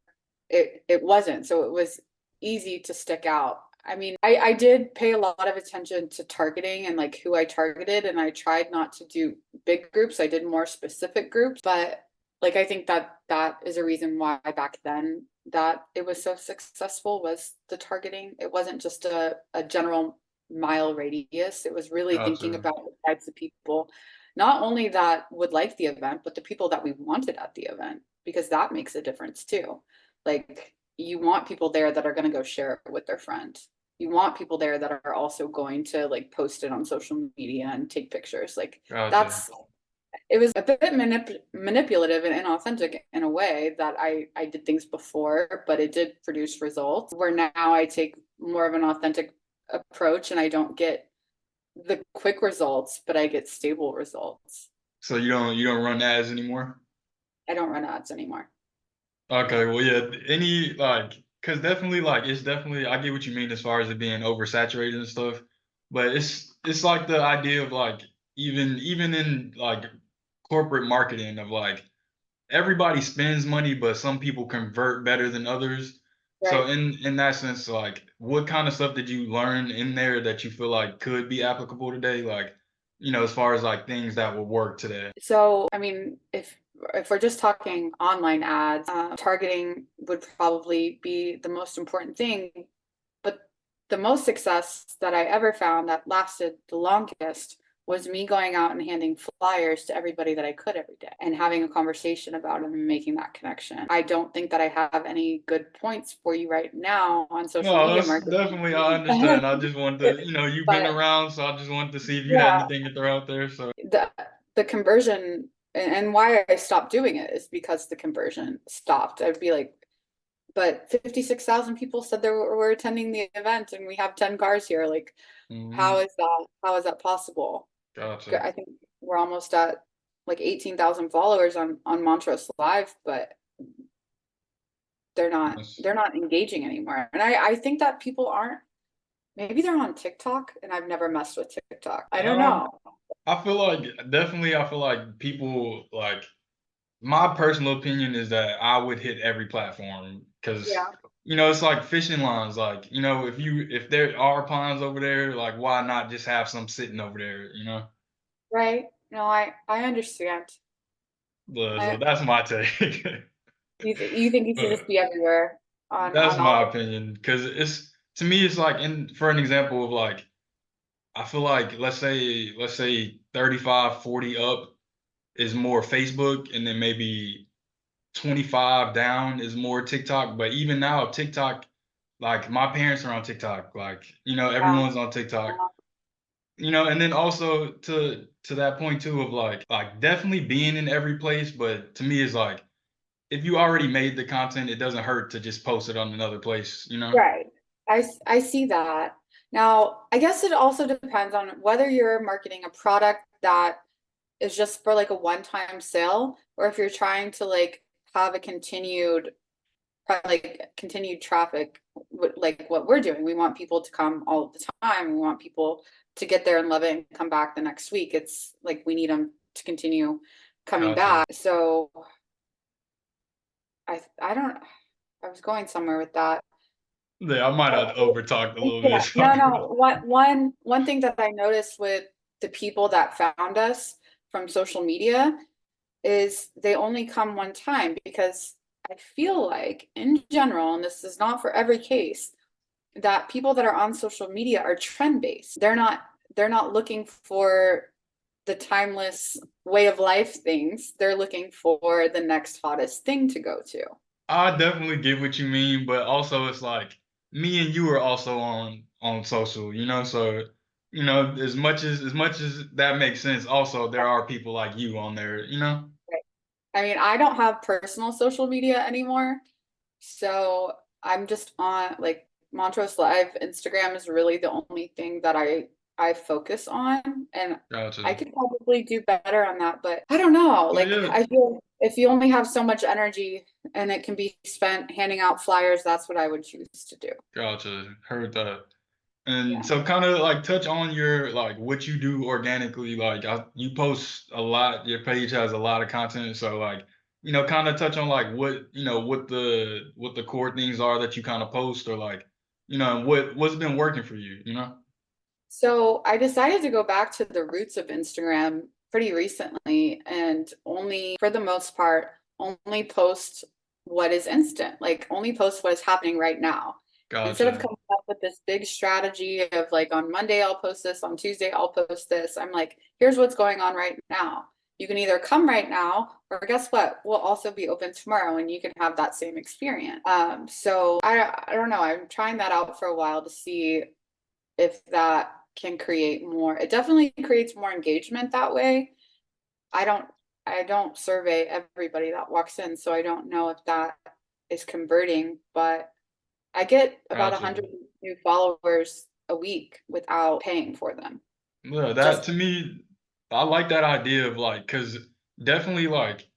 S1: it wasn't. So it was easy to stick out. I mean, I did pay a lot of attention to targeting and like who I targeted, and I tried not to do big groups. I did more specific groups, but like I think that that is a reason why back then that it was so successful was the targeting. It wasn't just a general mile radius. It was really thinking
S2: gotcha,
S1: about the types of people, not only that would like the event, but the people that we wanted at the event, because that makes a difference too. Like you want people there that are going to go share it with their friend. You want people there that are also going to like post it on social media and take pictures. Like
S2: gotcha.
S1: that's it was a bit manipulative and inauthentic in a way that I did things before, but it did produce results. Where now I take more of an authentic approach and I don't get the quick results, but I get stable results.
S2: So you don't run ads anymore?
S1: I don't run ads anymore.
S2: Okay, well, yeah, any like, cause definitely like it's definitely I get what you mean as far as it being oversaturated and stuff, but it's like the idea of like even in like corporate marketing of like everybody spends money, but some people convert better than others. So
S1: Right.
S2: in that sense, like what kind of stuff did you learn in there that you feel like could be applicable today? Like, as far as like things that will work today.
S1: So, I mean, if we're just talking online ads, targeting would probably be the most important thing. But the most success that I ever found that lasted the longest was me going out and handing flyers to everybody that I could every day and having a conversation about them and making that connection. I don't think that I have any good points for you right now on social
S2: No,
S1: media
S2: that's
S1: marketing.
S2: definitely I understand. I just wanted to, you've been
S1: But
S2: around, so I just wanted to see if you had
S1: yeah,
S2: anything to throw out there. So,
S1: the the conversion and why I stopped doing it is because the conversion stopped. I'd be like, but 56,000 people said they were attending the event and we have 10 cars here. Like,
S2: mhm,
S1: how is that possible?
S2: gotcha.
S1: I think we're almost at like 18,000 followers on Montrose Live, but they're not
S2: Yes.
S1: they're not engaging anymore. And I think that people aren't, maybe they're on TikTok and I've never messed with TikTok. I don't
S2: Um,
S1: know.
S2: I feel like definitely, I feel like people like my personal opinion is that I would hit every platform because
S1: Yeah,
S2: it's like fishing lines. Like if there are ponds over there, like why not just have some sitting over there?
S1: right. No, I understand.
S2: So
S1: I
S2: that's my take.
S1: you think you should just
S2: But
S1: be everywhere
S2: that's
S1: on
S2: my
S1: all.
S2: opinion because it's to me it's like in for an example of like I feel like let's say 35, 40 up is more Facebook and then maybe 25 down is more TikTok. But even now, TikTok, like my parents are on TikTok, like,
S1: Yeah,
S2: everyone's on TikTok, and then also to that point too of like definitely being in every place, but to me it's like if you already made the content, it doesn't hurt to just post it on another place.
S1: right. I see that. Now, I guess it also depends on whether you're marketing a product that is just for like a one-time sale, or if you're trying to like have a continued traffic, like what we're doing. We want people to come all the time. We want people to get there and love it and come back the next week. It's like we need them to continue coming
S2: Gotcha.
S1: back. So I don't I was going somewhere with that.
S2: Yeah, I might have over talked a little bit.
S1: Yeah, no,
S2: Sorry.
S1: no. One thing that I noticed with the people that found us from social media is they only come one time because I feel like in general, and this is not for every case, that people that are on social media are trend based. They're not looking for the timeless way of life things. They're looking for the next hottest thing to go to.
S2: I definitely get what you mean, but also it's like me and you are also on social, so as much as that makes sense, also there are people like you on there.
S1: I mean, I don't have personal social media anymore. So I'm just on like Montrose Live. Instagram is really the only thing that I focus on, and I
S2: Gotcha.
S1: could probably do better on that, but I don't know.
S2: Well,
S1: Like
S2: yeah,
S1: I feel if you only have so much energy and it can be spent handing out flyers, that's what I would choose to do.
S2: gotcha. Heard that. And
S1: Yeah.
S2: so kind of like touch on your like what you do organically. Like you post a lot, your page has a lot of content. So like, kind of touch on like what the core things are that you kind of post or like, and what's been working for you.
S1: So I decided to go back to the roots of Instagram pretty recently and only, for the most part, only post what is instant, like only post what is happening right now. Instead of
S2: Gotcha.
S1: coming up with this big strategy of like on Monday I'll post this, on Tuesday I'll post this, I'm like, here's what's going on right now. You can either come right now, or guess what? We'll also be open tomorrow and you can have that same experience. So I don't know. I'm trying that out for a while to see if that can create more. It definitely creates more engagement that way. I don't I don't survey everybody that walks in, so I don't know if that is converting, but I get about a
S2: Gotcha.
S1: hundred new followers a week without paying for them.
S2: Yeah, that
S1: Just
S2: to me, I like that idea of definitely like,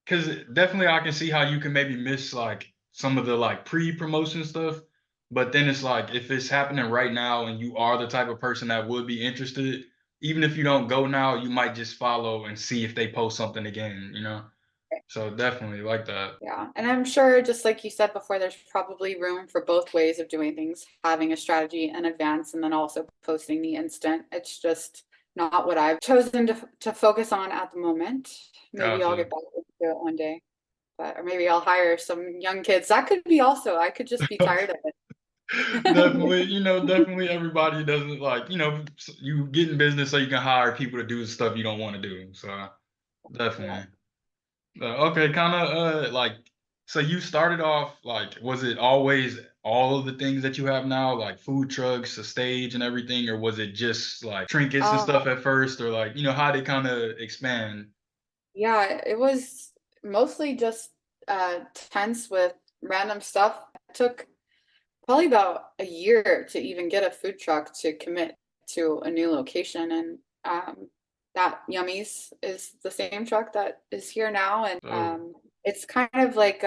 S2: cause definitely I can see how you can maybe miss like some of the like pre-promotion stuff, but then it's like if it's happening right now and you are the type of person that would be interested, even if you don't go now, you might just follow and see if they post something again. So definitely like that.
S1: yeah. And I'm sure, just like you said before, there's probably room for both ways of doing things, having a strategy in advance and then also posting the instant. It's just not what I've chosen to focus on at the moment. Maybe I'll
S2: Gotcha.
S1: get back into it one day, but or maybe I'll hire some young kids. That could be also, I could just be tired of it.
S2: Definitely everybody doesn't you get in business so you can hire people to do stuff you don't want to do. So
S1: Yeah.
S2: definitely. Okay, kind of so you started off like was it always all of the things that you have now like food trucks, a stage and everything or was it just like trinkets and
S1: Uh,
S2: stuff at first or like how did it kind of expand?
S1: yeah, it was mostly just tents with random stuff. It took probably about a year to even get a food truck to commit to a new location. And that Yummies is the same truck that is here now. And
S2: So
S1: it's kind of like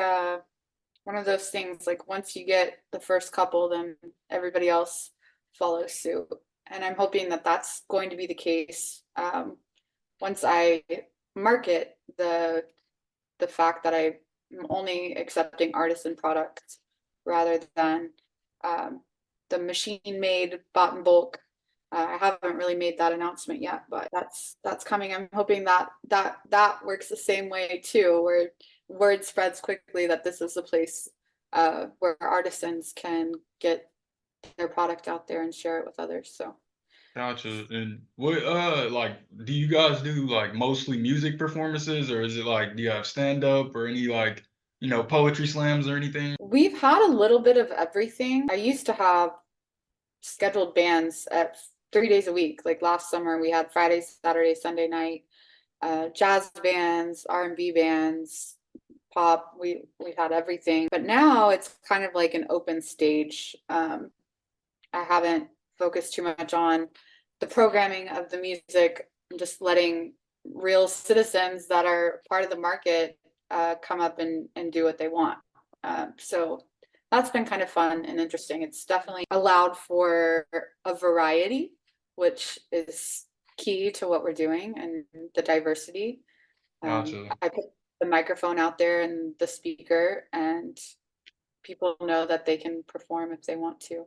S1: one of those things, like once you get the first couple, then everybody else follows suit. And I'm hoping that that's going to be the case once I market the fact that I'm only accepting artisan products rather than um, the machine made bought in bulk I haven't really made that announcement yet, but that's coming. I'm hoping that that works the same way too, where word spreads quickly that this is a place where artisans can get their product out there and share it with others. So
S2: Gotcha. And what like do you guys do like mostly music performances, or is it like do you have stand up or any like, poetry slams or anything?
S1: we've had a little bit of everything. I used to have scheduled bands at 3 days a week. Like last summer, we had Friday, Saturday, Sunday night, jazz bands, R&B bands, pop. We've had everything, but now it's kind of like an open stage. I haven't focused too much on the programming of the music. I'm just letting real citizens that are part of the market come up and do what they want. So that's been kind of fun and interesting. It's definitely allowed for a variety, which is key to what we're doing and the diversity.
S2: Gotcha.
S1: I put the microphone out there and the speaker, and people know that they can perform if they want to.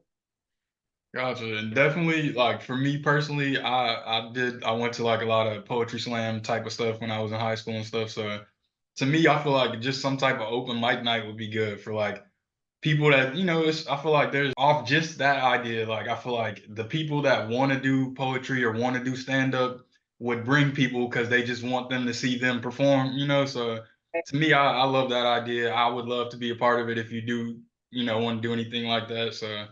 S2: Gotcha. And definitely like for me personally, I went to like a lot of poetry slam type of stuff when I was in high school and stuff. So to me, I feel like just some type of open mic night would be good for like people that, I feel like there's off just that idea. Like I feel like the people that want to do poetry or want to do stand up would bring people because they just want them to see them perform. So to me, I love that idea. I would love to be a part of it if you do, want to do anything like that. So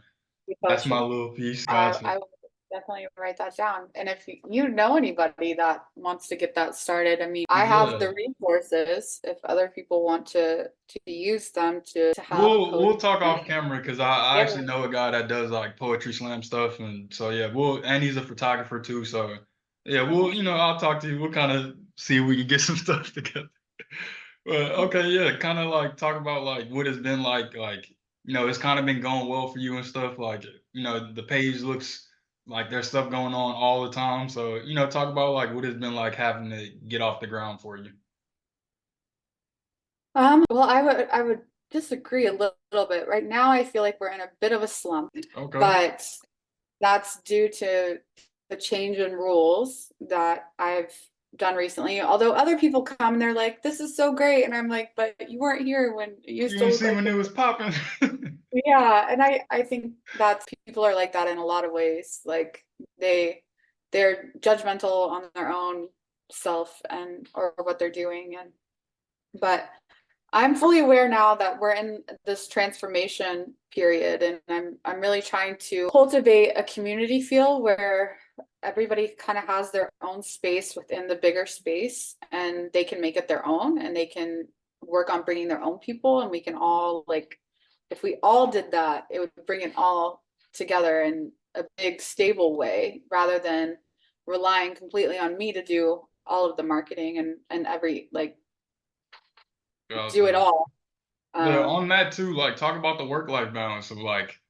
S2: that's my
S1: Poetry.
S2: little piece. Gotcha.
S1: I will definitely write that down. And if you know anybody that wants to get that started, I mean, I have
S2: Yeah.
S1: the resources if other people want to use them to have
S2: We'll
S1: poetry.
S2: talk off camera because I
S1: Yeah.
S2: actually know a guy that does like poetry slam stuff, and so yeah, and he's a photographer too. So yeah,
S1: Oh, nice.
S2: I'll talk to you. We'll kind of see if we can get some stuff together. But okay, yeah, kind of like talk about like what it's been like, it's kind of been going well for you and stuff. Like, the page looks like there's stuff going on all the time. So, talk about like what it's been like having to get off the ground for you.
S1: Well, I would disagree a little bit. Right now, I feel like we're in a bit of a slump,
S2: Okay.
S1: but that's due to the change in rules that I've done recently. Although other people come and they're like, "This is so great," and I'm like, "But you weren't here when it used
S2: You
S1: to
S2: didn't
S1: look
S2: see
S1: like
S2: when
S1: this."
S2: it was popping.
S1: Yeah, and I think that people are like that in a lot of ways. Like they they're judgmental on their own self and or what they're doing, and but I'm fully aware now that we're in this transformation period, and I'm really trying to cultivate a community feel where everybody kind of has their own space within the bigger space, and they can make it their own, and they can work on bringing their own people, and we can all like, if we all did that, it would bring it all together in a big stable way, rather than relying completely on me to do all of the marketing and every like do it
S2: Gotcha.
S1: all.
S2: Yeah,
S1: Um,
S2: on that too, like talk about the work-life balance of like,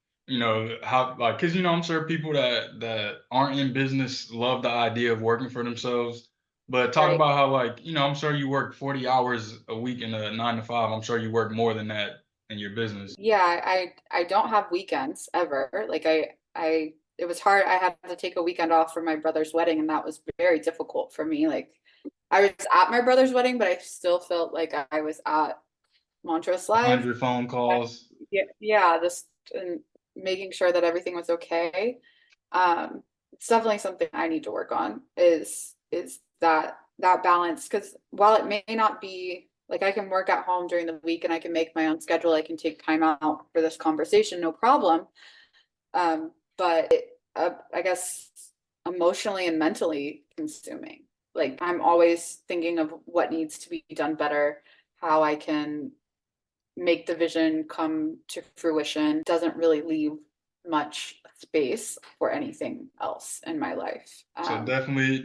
S2: how like because I'm sure people that aren't in business love the idea of working for themselves. But talk
S1: right.
S2: about how like, I'm sure you work 40 hours a week in a 9 to 5. I'm sure you work more than that in your business.
S1: Yeah, I don't have weekends ever. Like I it was hard. I had to take a weekend off for my brother's wedding, and that was very difficult for me. Like I was at my brother's wedding, but I still felt like I was at Montrose Live.
S2: 100 phone calls.
S1: Yeah, yeah, just and making sure that everything was okay. It's definitely something I need to work on is that balance, because while it may not be like I can work at home during the week and I can make my own schedule, I can take time out for this conversation, no problem. But I guess emotionally and mentally consuming. Like I'm always thinking of what needs to be done better, how I can make the vision come to fruition. Doesn't really leave much space for anything else in my life.
S2: So definitely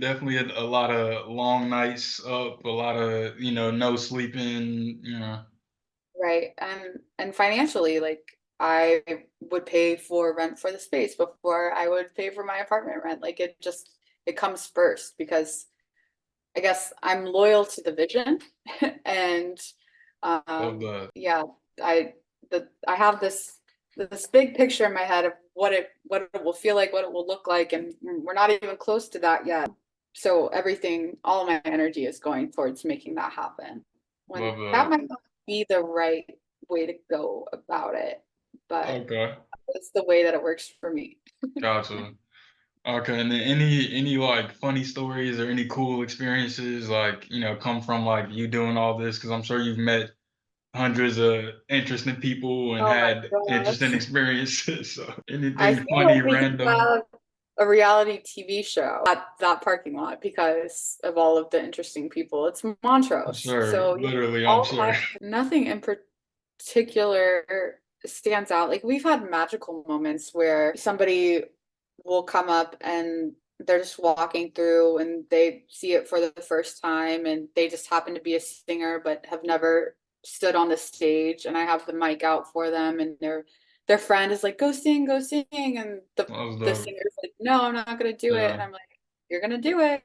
S2: a lot of long nights up, a lot of, no sleeping.
S1: Right. And financially, like I would pay for rent for the space before I would pay for my apartment rent. Like it comes first because I guess I'm loyal to the vision and
S2: Love that.
S1: yeah, I I have this this big picture in my head of what it will feel like, what it will look like, and we're not even close to that yet. So everything, all my energy is going towards making that happen. When
S2: Love
S1: that
S2: that.
S1: might not be the right way to go about it, but
S2: Okay.
S1: it's the way that it works for me.
S2: Gotcha. Okay, and then any like funny stories or any cool experiences like, come from like you doing all this? Because I'm sure you've met hundreds of interesting people and
S1: Oh my
S2: had interesting
S1: gosh.
S2: experiences. So
S1: I
S2: anything
S1: feel
S2: funny,
S1: like we could
S2: random?
S1: have a reality TV show at that parking lot because of all of the interesting people. It's
S2: I'm
S1: Montrose.
S2: sure,
S1: So you have
S2: literally, I'm
S1: all
S2: sure.
S1: kinds, nothing in particular stands out. Like we've had magical moments where somebody will come up and they're just walking through and they see it for the first time and they just happen to be a singer but have never stood on the stage and I have the mic out for them and their friend is like go sing and
S2: That was
S1: the
S2: dope.
S1: singer's like no I'm not gonna do it and
S2: Yeah.
S1: I'm like you're gonna do it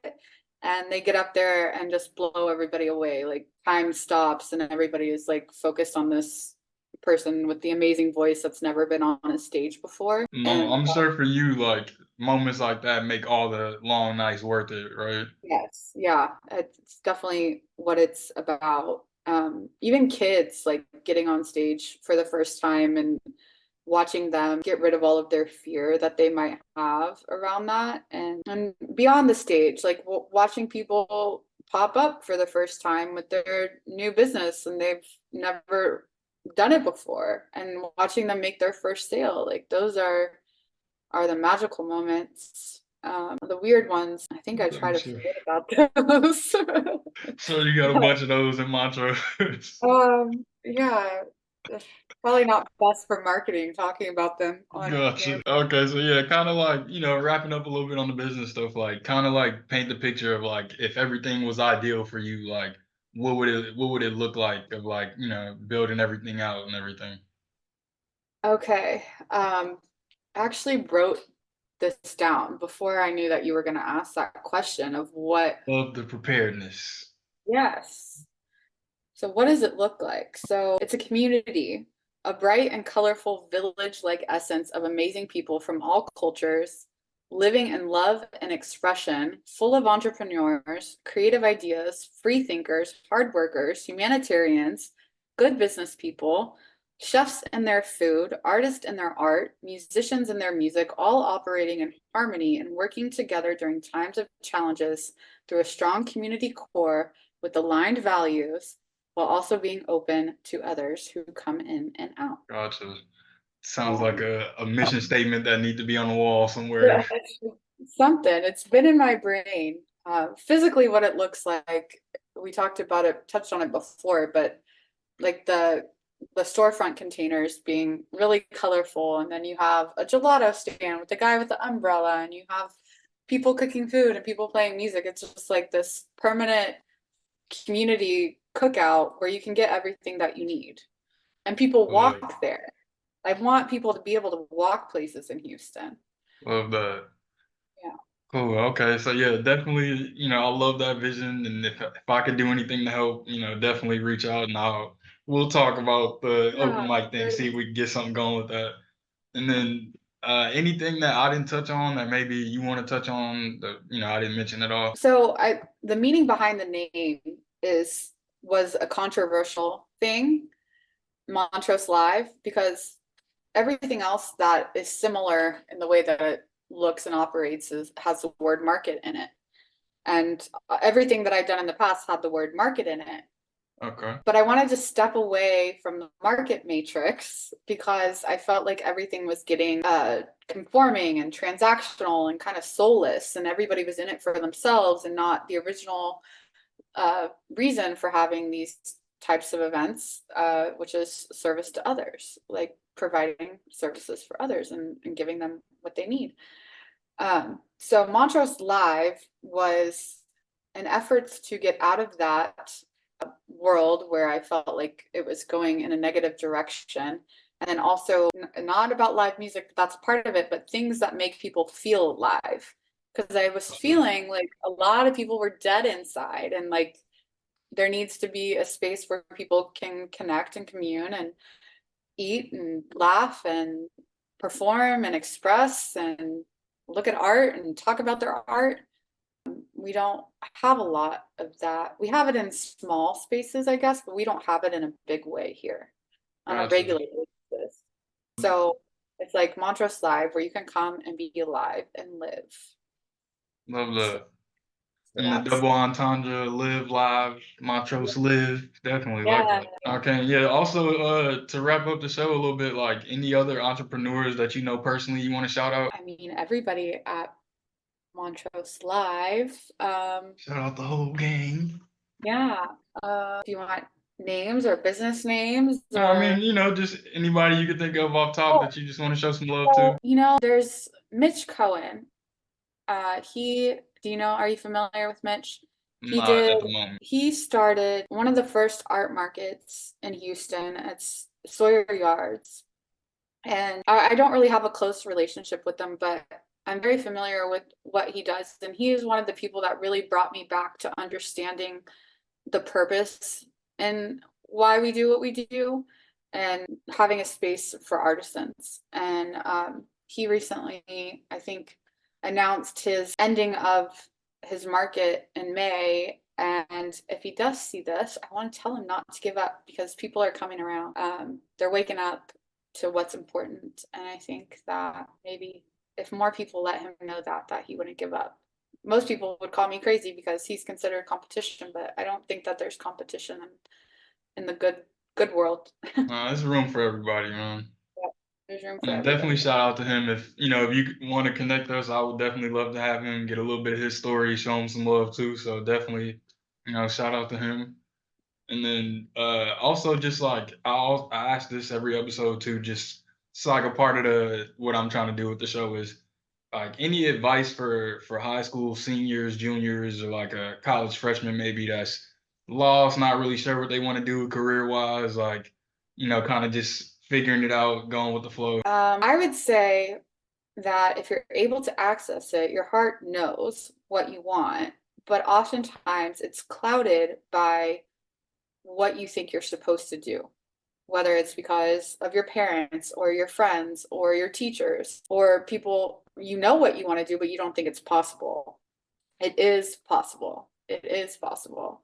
S1: and they get up there and just blow everybody away like time stops and everybody is like focused on this person with the amazing voice that's never been on a stage before and
S2: I'm sure for you, like moments like that make all the long nights worth it, right?
S1: yes, yeah, it's definitely what it's about. Even kids like getting on stage for the first time and watching them get rid of all of their fear that they might have around that and beyond the stage, like watching people pop up for the first time with their new business and they've never done it before and watching them make their first sale, like those are the magical moments. The weird ones, I think I try
S2: I'm
S1: to
S2: sure.
S1: forget about those.
S2: So you got a bunch of those in Montrose.
S1: Yeah, probably not best for marketing talking about them on
S2: Gotcha.
S1: camera.
S2: Okay, so yeah, kind of like, wrapping up a little bit on the business stuff, like kind of like paint the picture of like if everything was ideal for you, like what would it look like of like, building everything out and everything?
S1: Okay, I actually wrote this down before I knew that you were going to ask that question of what,
S2: Of the preparedness.
S1: yes. So, what does it look like? So, it's a community, a bright and colorful village like essence of amazing people from all cultures, living in love and expression, full of entrepreneurs, creative ideas, free thinkers, hard workers, humanitarians, good business people, chefs in their food, artists in their art, musicians in their music, all operating in harmony and working together during times of challenges through a strong community core with aligned values while also being open to others who come in and out.
S2: Gotcha. Sounds like
S1: Um,
S2: a mission statement that need to be on the wall
S1: yeah,
S2: somewhere.
S1: it's something. It's been in my brain. Physically, what it looks like, we talked about it, touched on it before, but like the storefront containers being really colorful, and then you have a gelato stand with the guy with the umbrella, and you have people cooking food and people playing music. It's just like this permanent community cookout where you can get everything that you need. And people
S2: Love,
S1: walk there. I want people to be able to walk places in Houston.
S2: love that.
S1: Yeah.
S2: Cool. Okay. So yeah, definitely, I love that vision. And if I could do anything to help, definitely reach out and we'll talk about the open
S1: Yeah,
S2: mic thing, see if we can get something going with that. And then anything that I didn't touch on that maybe you want to touch on that, I didn't mention at all.
S1: so I the meaning behind the name is was a controversial thing, Montrose Live, because everything else that is similar in the way that it looks and operates is has the word market in it. And everything that I've done in the past had the word market in it.
S2: Okay.
S1: But I wanted to step away from the market matrix because I felt like everything was getting conforming and transactional and kind of soulless, and everybody was in it for themselves and not the original reason for having these types of events, which is service to others, like providing services for others and giving them what they need. So Montrose Live was an effort to get out of that world where I felt like it was going in a negative direction. And then also not about live music, but that's part of it, but things that make people feel alive. Because I was
S2: Awesome.
S1: feeling like a lot of people were dead inside and like there needs to be a space where people can connect and commune. And eat and laugh and perform and express and look at art and talk about their art. We don't have a lot of that. We have it in small spaces, I guess, but we don't have it in a big way here on a
S2: Gotcha.
S1: regular basis. So it's like Montrose Live where you can come and be alive and live.
S2: Love
S1: So,
S2: that.
S1: so
S2: And the
S1: that's,
S2: double entendre, live live, Montrose live. Definitely like
S1: yeah.
S2: that. Okay, yeah. Also, to wrap up the show a little bit, like any other entrepreneurs that you know personally you want to shout out?
S1: I mean, everybody at Montrose Live.
S2: Shout out the whole gang.
S1: Yeah. If you want names or business names
S2: No, I mean,
S1: or
S2: just anybody you could think of off top
S1: oh,
S2: that you just want to show some love
S1: so
S2: to.
S1: there's Mitch Cohen. Do you know, are you familiar with Mitch? He
S2: Not
S1: did,
S2: at the moment.
S1: he started one of the first art markets in Houston. It's Sawyer Yards. And I don't really have a close relationship with him, but I'm very familiar with what he does. And he is one of the people that really brought me back to understanding the purpose and why we do what we do and having a space for artisans. And he recently, I think, announced his ending of his market in May. And if he does see this, I want to tell him not to give up because people are coming around. They're waking up to what's important. And I think that maybe if more people let him know that he wouldn't give up. Most people would call me crazy because he's considered competition, but I don't think that there's competition in the good world.
S2: There's room for everybody, man.
S1: There's room for
S2: And
S1: everybody.
S2: definitely shout out to him. If you want to connect us, I would definitely love to have him get a little bit of his story, show him some love too. So definitely, shout out to him. And then also just like I ask this every episode too, just it's like a part of the what I'm trying to do with the show is like any advice for high school seniors, juniors, or like a college freshman maybe that's lost, not really sure what they want to do career wise, like kind of just figuring it out, going with the flow.
S1: I would say that if you're able to access it, your heart knows what you want, but oftentimes it's clouded by what you think you're supposed to do, whether it's because of your parents or your friends or your teachers or people, you know what you want to do, but you don't think it's possible. It is possible. It is possible.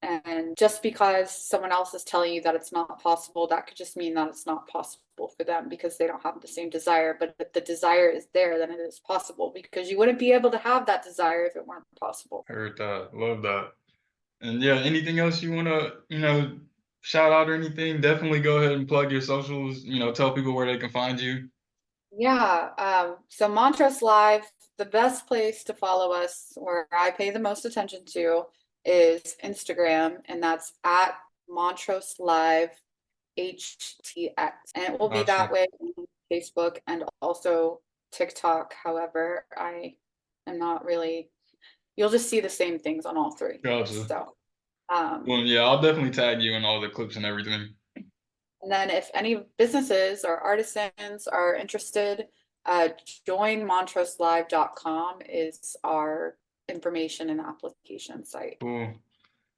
S1: And just because someone else is telling you that it's not possible, that could just mean that it's not possible for them because they don't have the same desire. But if the desire is there, then it is possible because you wouldn't be able to have that desire if it weren't possible.
S2: Heard that, love that. And yeah, anything else you want to shout out or anything? Definitely go ahead and plug your socials. Tell people where they can find you.
S1: Yeah. So Montrose Live, the best place to follow us, where I pay the most attention to, is Instagram, and that's at Montrose Live HTX. And it will be
S2: Gotcha.
S1: that way on Facebook and also TikTok. However, I am not really, you'll just see the same things on all three.
S2: Gotcha.
S1: So, um,
S2: Well, yeah, I'll definitely tag you in all the clips and everything.
S1: and then if any businesses or artisans are interested, joinmontroselive.com is our information and application site.
S2: Cool.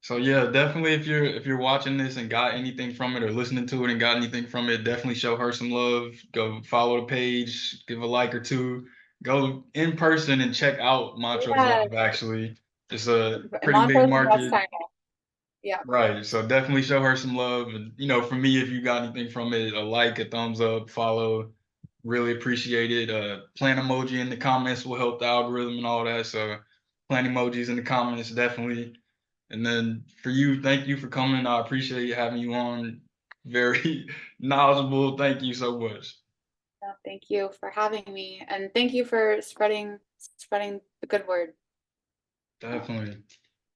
S2: So yeah, definitely if you're watching this and got anything from it or listening to it and got anything from it, definitely show her some love. Go follow the page, give a like or two. Go in person and check out Montrose
S1: Yeah,
S2: Live actually. It's a
S1: and
S2: pretty big
S1: Montrose and West
S2: market.
S1: China. Yeah,
S2: Right. So definitely show her some love. And for me, if you got anything from it, a like, a thumbs up, follow. Really appreciate it. Plant emoji in the comments will help the algorithm and all that. So plant emojis in the comments, definitely. And then for you, thank you for coming. I appreciate having you on. Very knowledgeable. Thank you so much.
S1: no, thank you for having me, and thank you for spreading the good word.
S2: Definitely.